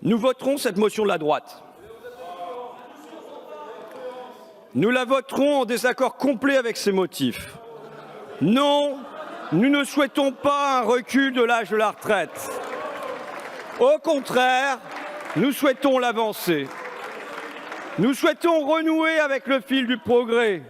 Nous voterons cette motion de la droite. Nous la voterons en désaccord complet avec ses motifs. Non, nous ne souhaitons pas un recul de l'âge de la retraite. Au contraire, nous souhaitons l'avancée. Nous souhaitons renouer avec le fil du progrès,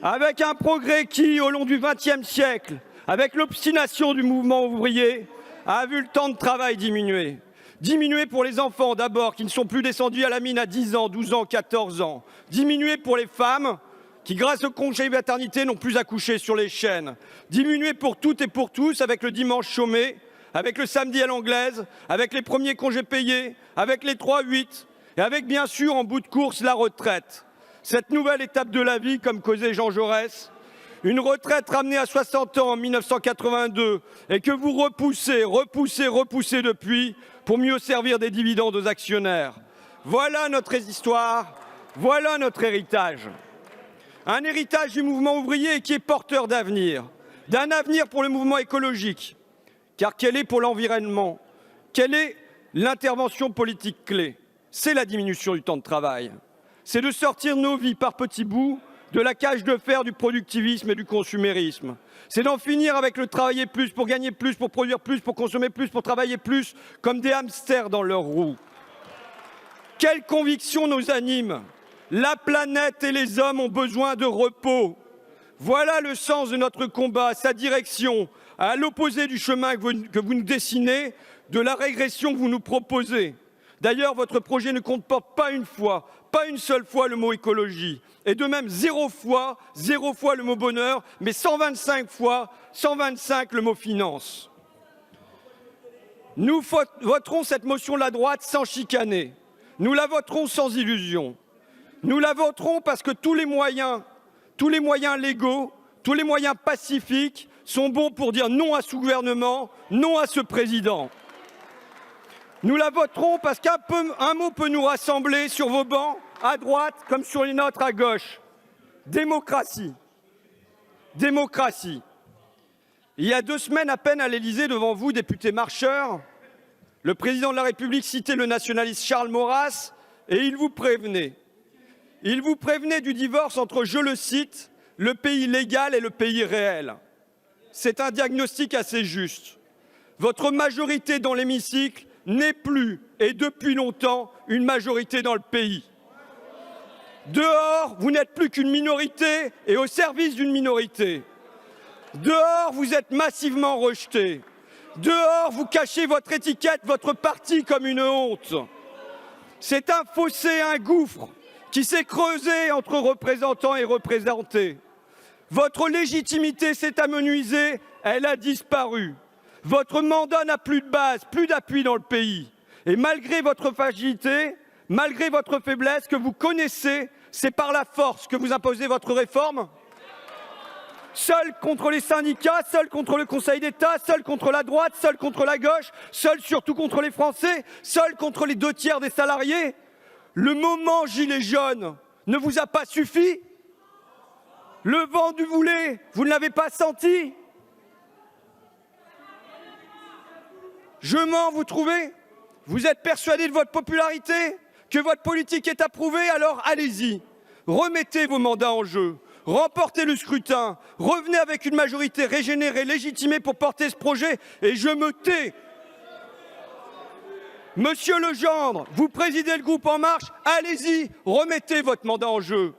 avec un progrès qui, au long du XXe siècle, avec l'obstination du mouvement ouvrier, a vu le temps de travail diminuer. Diminuer pour les enfants d'abord, qui ne sont plus descendus à la mine à 10 ans, 12 ans, 14 ans. Diminuer pour les femmes, qui grâce au congé maternité n'ont plus accouché sur les chaînes. Diminuer pour toutes et pour tous, avec le dimanche chômé, avec le samedi à l'anglaise, avec les premiers congés payés, avec les 3-8, et avec bien sûr en bout de course la retraite. Cette nouvelle étape de la vie, comme causait Jean Jaurès, une retraite ramenée à 60 ans en 1982 et que vous repoussez depuis pour mieux servir des dividendes aux actionnaires. Voilà notre histoire, voilà notre héritage. Un héritage du mouvement ouvrier qui est porteur d'avenir, d'un avenir pour le mouvement écologique. Car quelle est pour l'environnement? Quelle est l'intervention politique clé? C'est la diminution du temps de travail. C'est de sortir nos vies par petits bouts de la cage de fer du productivisme et du consumérisme. C'est d'en finir avec le travailler plus pour gagner plus, pour produire plus, pour consommer plus, pour travailler plus, comme des hamsters dans leur roue. Quelles convictions nous animent? La planète et les hommes ont besoin de repos. Voilà le sens de notre combat, sa direction, à l'opposé du chemin que vous nous dessinez, de la régression que vous nous proposez. D'ailleurs, votre projet ne comporte pas une seule fois le mot écologie. Et de même, zéro fois le mot bonheur, mais 125 fois, 125 le mot finance. Nous voterons cette motion de la droite sans chicaner. Nous la voterons sans illusion. Nous la voterons parce que tous les moyens légaux, tous les moyens pacifiques sont bons pour dire non à ce gouvernement, non à ce président. Nous la voterons parce qu'un mot peut nous rassembler sur vos bancs, à droite comme sur les nôtres à gauche. Démocratie. Démocratie. Il y a 2 semaines à peine à l'Élysée, devant vous, députés marcheurs, le président de la République citait le nationaliste Charles Maurras et il vous prévenait. Il vous prévenait du divorce entre, je le cite, le pays légal et le pays réel. C'est un diagnostic assez juste. Votre majorité dans l'hémicycle n'est plus, et depuis longtemps, une majorité dans le pays. Dehors, vous n'êtes plus qu'une minorité et au service d'une minorité. Dehors, vous êtes massivement rejetés. Dehors, vous cachez votre étiquette, votre parti comme une honte. C'est un fossé, un gouffre qui s'est creusé entre représentants et représentés. Votre légitimité s'est amenuisée, elle a disparu. Votre mandat n'a plus de base, plus d'appui dans le pays. Et malgré votre fragilité, malgré votre faiblesse que vous connaissez, c'est par la force que vous imposez votre réforme. Seul contre les syndicats, seul contre le Conseil d'État, seul contre la droite, seul contre la gauche, seul surtout contre les Français, seul contre les 2/3 des salariés. Le moment gilet jaune ne vous a pas suffi? Le vent du boulet, vous ne l'avez pas senti? Je mens, vous trouvez? Vous êtes persuadé de votre popularité? Que votre politique est approuvée? Alors allez-y, remettez vos mandats en jeu, remportez le scrutin, revenez avec une majorité régénérée, légitimée pour porter ce projet, et je me tais. Monsieur Legendre, vous présidez le groupe En Marche, allez-y, remettez votre mandat en jeu.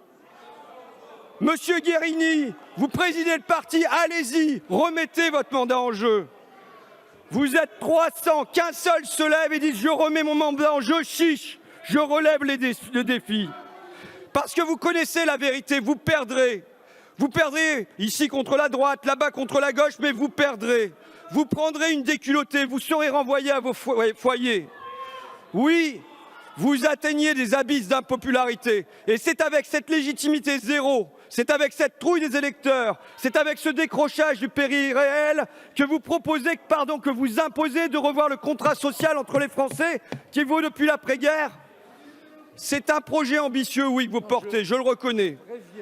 Monsieur Guérini, vous présidez le parti, allez-y, remettez votre mandat en jeu. Vous êtes 300, qu'un seul se lève et dit je remets mon mandat en jeu, chiche, je relève le défi. Parce que vous connaissez la vérité, vous perdrez. Vous perdrez ici contre la droite, là-bas contre la gauche, mais vous perdrez. Vous prendrez une déculottée, vous serez renvoyés à vos foyers. Oui, vous atteignez des abysses d'impopularité. Et c'est avec cette légitimité zéro, c'est avec cette trouille des électeurs, c'est avec ce décrochage du réel que vous proposez, que vous imposez de revoir le contrat social entre les Français qui vaut depuis l'après-guerre. C'est un projet ambitieux, oui, que vous portez, je le reconnais.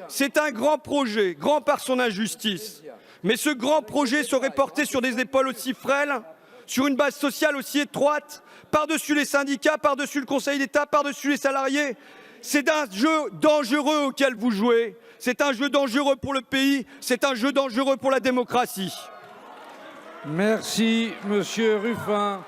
C'est un grand projet, grand par son injustice. Mais ce grand projet serait porté sur des épaules aussi frêles sur une base sociale aussi étroite, par-dessus les syndicats, par-dessus le Conseil d'État, par-dessus les salariés. C'est un jeu dangereux auquel vous jouez. C'est un jeu dangereux pour le pays. C'est un jeu dangereux pour la démocratie. Merci, Monsieur Ruffin.